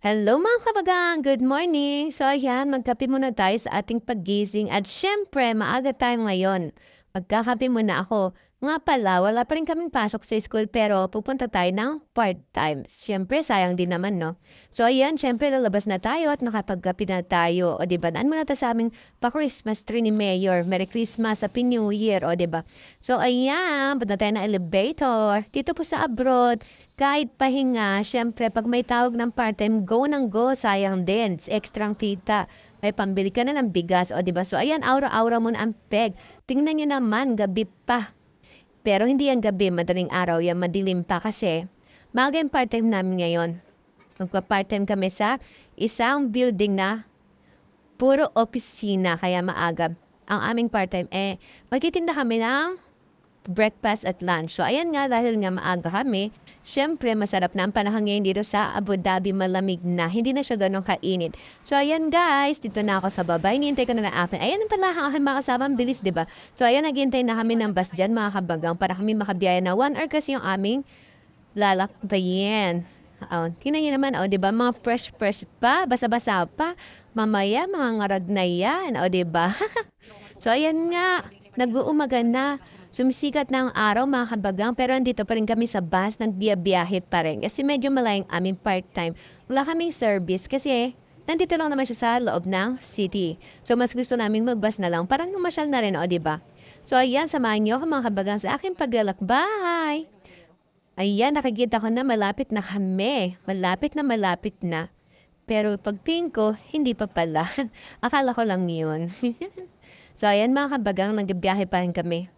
Hello mga kabagang! Good morning! So ayan, magkape muna tayo sa ating paggising at syempre maaga tayo ngayon. Magkakape muna ako. Nga pala, wala pa rin kaming pasok sa school pero pupunta tayo ng part-time. Syempre, sayang din naman, no? So ayan, syempre lalabas na tayo at nakapagkape na tayo. O diba, naan muna tayo sa aming pa-Christmas tree ni Mayor. Merry Christmas, Happy New Year, o diba? So ayan, punta tayo ng elevator. Dito po sa abroad, kahit pahinga, siyempre 'pag may tawag ng part-time, go ng go, sayang din, ekstrang kita. May pambili ka na ng bigas, o 'di ba? So ayan, aura-aura muna ang peg. Tingnan niyo naman, gabi pa. Pero hindi yan gabi, madaling araw, yan madilim pa kasi maaga yung part-time namin ngayon. Magpa-part-time kami sa isang building na puro opisina, kaya maaga. Ang aming part-time, magtitinda kami ng breakfast at lunch. So, ayan nga, dahil nga maaga kami, syempre, masarap na ang panahon ngayon dito sa Abu Dhabi, malamig na. Hindi na siya ganun kainit. So, ayan guys, dito na ako sa baba. Hinihintay ko na ng akin. Ayan pala ang aking mga kasama, ang bilis, diba? So, ayan, naghihintay na kami ng bus dyan, mga kabagang, para kami makabiyaya na 1 hour kasi yung aming lalakbayin. Oh, tingnan niyo naman, oh, 'di ba? Mga fresh pa, basa-basa pa. Mamaya mga ngarag na 'yan, oh, 'di ba? So ayan nga, nag-uumaga na. Sumisikat na ang araw mga kabagang pero andito pa rin kami sa bus, nagbiyabiyahe pa rin. Kasi medyo malayong aming part-time. Wala kaming service kasi nandito lang naman siya sa loob ng city. So mas gusto namin mag-bus na lang. Parang numasyal na rin, o diba? So ayan, samahan niyo ako mga kabagang sa aking paglalakbay. Ayan, nakikita ko na malapit na kami. Malapit na malapit na. Pero pagtingin ko, hindi pa pala. Akala ko lang yun. So ayan mga kabagang, nagbibiyahe pa rin kami.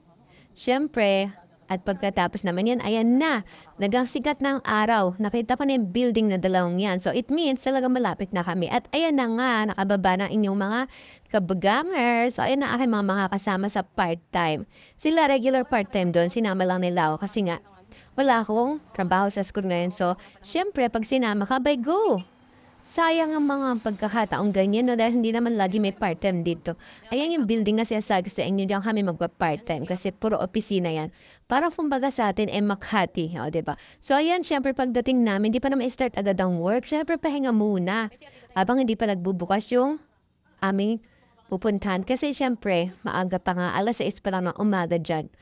Siyempre, at pagkatapos naman yan, ayan na, nagang sikat ng araw. Nakita ko na yung building na dalawang yan. So it means talaga malapit na kami. At ayan na nga, nakababa ng inyong mga kabagamers. So ayan na aking mga kasama sa part-time. Sila regular part-time doon, sinama lang nila ako kasi nga, wala akong trabaho sa school ngayon. So, syempre, pag sinama ka, by go! Sayang ang mga pagkakataong ganyan, no? Dahil hindi naman lagi may part-time dito. Ayan yung building na sinasabi ko sa inyo, diyan kami magpa-part-time kasi puro opisina yan. Para kumbaga sa atin, Makati, o, diba? So, ayan, syempre, pagdating namin, hindi pa naman start agad ang work. Syempre, pahinga muna. Habang hindi pa nagbubukas yung aming pupuntahan. Kasi, syempre, maaga pa nga, alas 6 pa lang ng umaga dyan.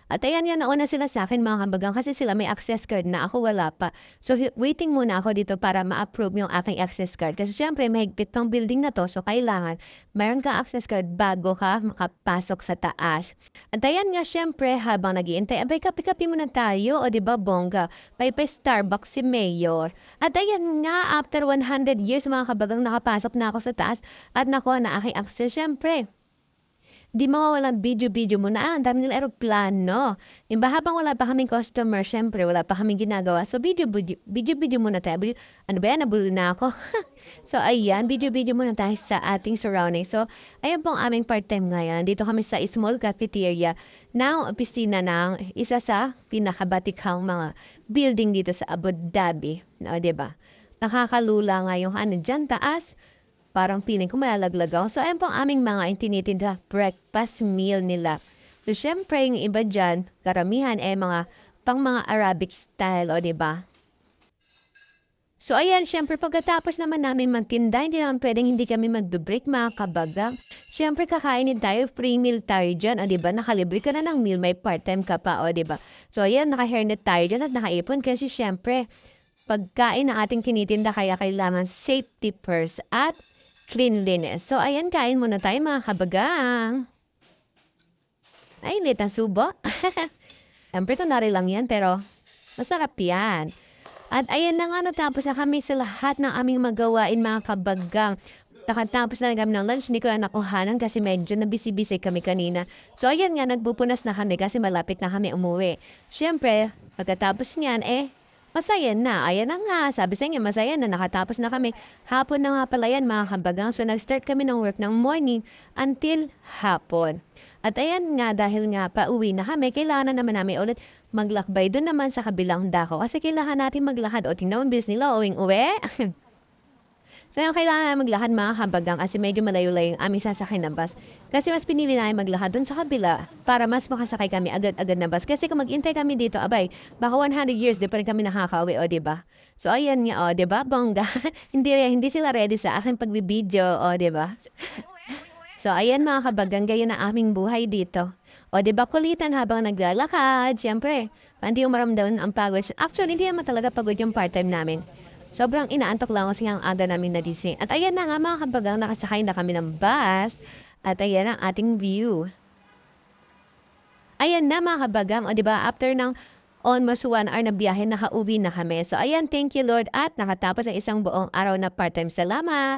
At ayan nga, nauna sila sa akin mga kabagang kasi sila may access card na, ako wala pa. So waiting muna ako dito para ma-approve yung aking access card. Kasi syempre mahigpit tong building na to, so kailangan mayroon kang access card bago ka makapasok sa taas. At ayan nga, syempre habang nag-iintay, abay kape-kape muna tayo, o di ba bongga? Pay Starbucks si Mayor. At ayan nga, after 100 years mga kabagang, nakapasok na ako sa taas at nakuha na aking access. Syempre, di mawawalang video-video muna. Ang dami nila eroplano. Diba, habang wala pa kaming customer, syempre, wala pa kaming ginagawa. So, video-video muna tayo. Ano ba yan? Nabulol na ako. So, ayan, video-video muna tayo sa ating surrounding. So, ayan po ang aming part-time ngayon. Dito kami sa small cafeteria ng opisina ng isa sa pinakabatikang mga building dito sa Abu Dhabi. No, diba? Nakakalula nga yung ano dyan, taas. Parang feeling ko malalaglag ako. So, ayan po ang aming mga tinitinda breakfast meal nila. So, syempre, yung iba dyan, karamihan mga pang mga Arabic style, o diba? So, ayan, syempre, pagkatapos naman namin magtinda, hindi naman pwedeng hindi kami magbe-break, mga kabagang. Syempre, kakainin tayo, free meal tayo dyan, o diba? Nakalibre ka na ng meal, may part-time ka pa, o diba? So, ayan, naka-hairnet tayo dyan at nakaipon kasi syempre, pagkain na ating tinitinda, kaya kailangan safety first at cleanliness. So, ayan, kain muna tayo mga kabagang. Ay, lit ang subo. Siyempre, tunari lang yan, pero masarap yan. At ayan na nga, natapos na kami sa lahat ng aming magawain mga kabagang. Nakatapos na kami ng lunch, hindi ko na nakuhanan kasi medyo nabisi-bisi kami kanina. So, ayan nga, nagpupunas na kami kasi malapit na kami umuwi. Siyempre, pagkatapos niyan, masaya na. Ayan na nga. Sabi sa inyo, masaya na. Nakatapos na kami. Hapon na nga pala yan, mga kabagang. So, nag-start kami ng work ng morning until hapon. At ayan nga, dahil nga pauwi na kami, kailangan naman namin ulit maglakbay doon naman sa kabilang dako. Kasi kailangan natin maglakad. O, tingnan mo, bilis nila, uwing-uwi. So, yung kailangan namin maglakad mga kabagang kasi medyo malayo-layo yung aming sasakyan na bus. Kasi mas pinili namin maglakad dun sa kabila para mas makasakay kami agad-agad na bus. Kasi kung maghintay kami dito, abay, baka 100 years di pa rin kami nakakauwi, o, di ba? So, ayan nga, o, di ba, bongga? Hindi sila ready sa aking pagbibideo, o, di ba? So, ayan mga kabagang, ganyan na aming buhay dito. O, di ba, kulitan habang naglalakad, syempre, hindi yung maramdaman ang pagod. Actually, hindi naman talaga pagod yung part-time namin. Sobrang inaantok lang kasi ang aga namin nagising. At ayan na nga mga kabagang, nakasakay na kami ng bus. At ayan ang ating view. Ayan na mga kabagang, o di ba, after ng almost 1 hour na biyahe, nakauwi na kami. So ayan, thank you Lord at nakatapos ang isang buong araw na part-time. Salamat!